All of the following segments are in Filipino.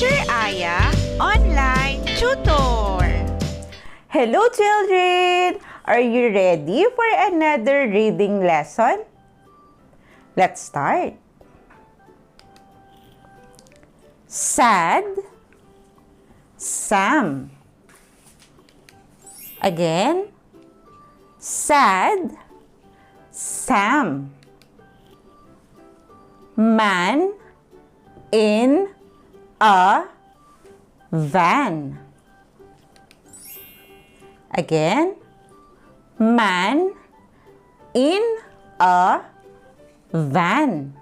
Teacher Aya Online Tutor. Hello children! Are you ready for another reading lesson? Let's start. Sad Sam. Again. Sad Sam. Man in a van. Again. Man in a van.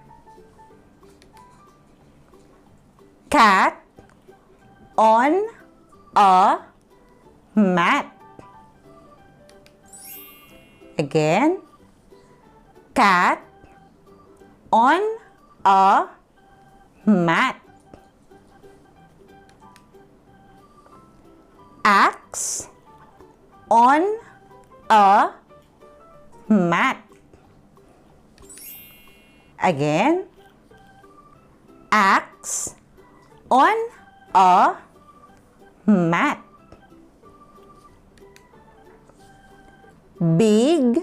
Cat on a mat. Again. Cat on a mat. Axe on a mat. Again. Axe on a mat. Big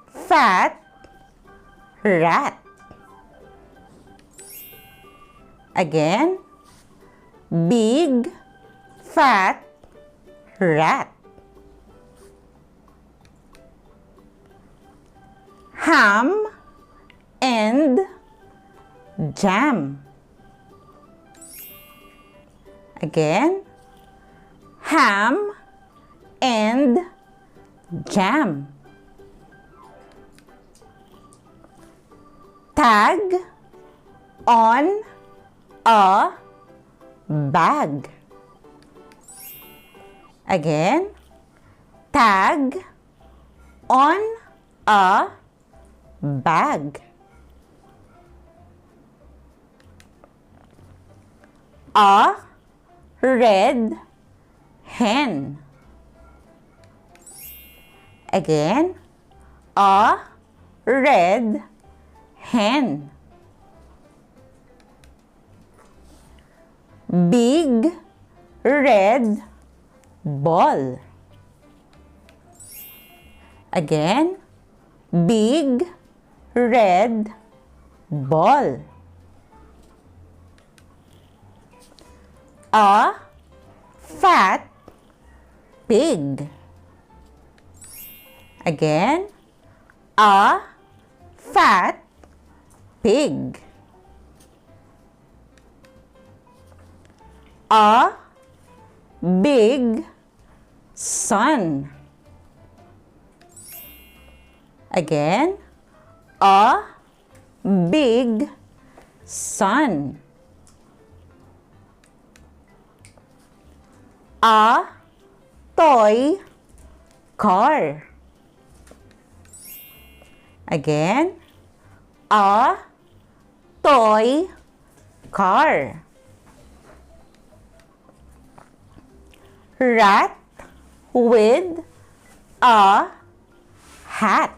fat rat. Again. Big fat rat. Ham and jam. Again. Ham and jam. Tag on a bag. Again. Tag on a bag. A red hen. Again. A red hen. Big red ball. Again. Big red ball. A fat pig. Again. A fat pig. A big sun. Again. A big sun. A toy car. Again. A toy car. Rat with a hat.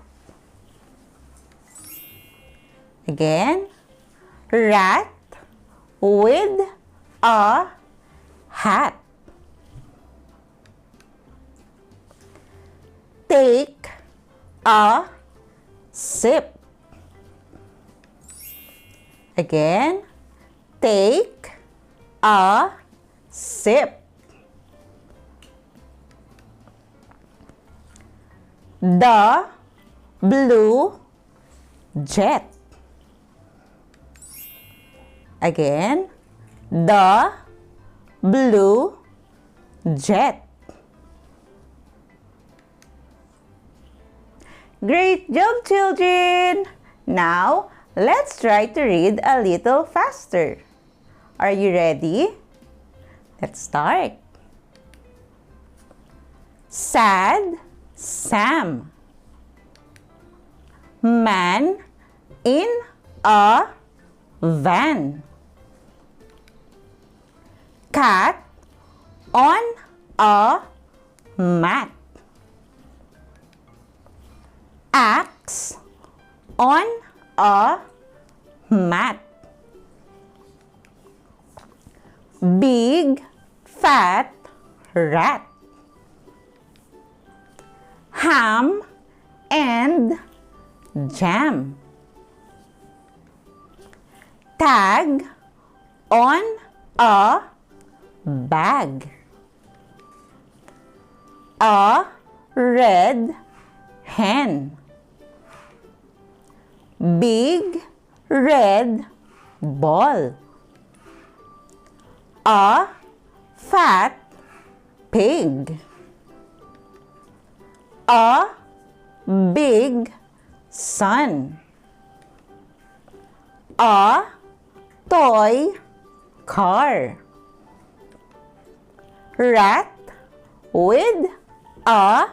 Again. Rat with a hat. Take a sip. Again. Take a sip. The blue jet. Again. The blue jet. Great job, children! Now, let's try to read a little faster. Are you ready? Let's start. Sad Sam. Man in a van. Cat on a mat. Axe on a mat. big, fat rat. Ham and jam. Tag on a bag. A red hen. Big red ball. A fat pig. A big sun. A toy car. Rat with a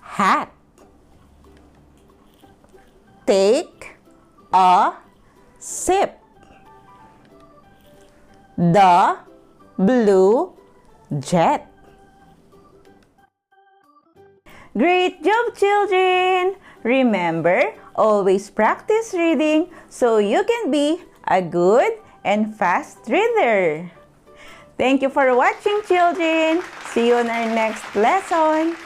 hat. Take a sip. The blue jet. Great job, children! Remember, always practice reading so you can be a good and fast reader. Thank you for watching, children. See you on our next lesson.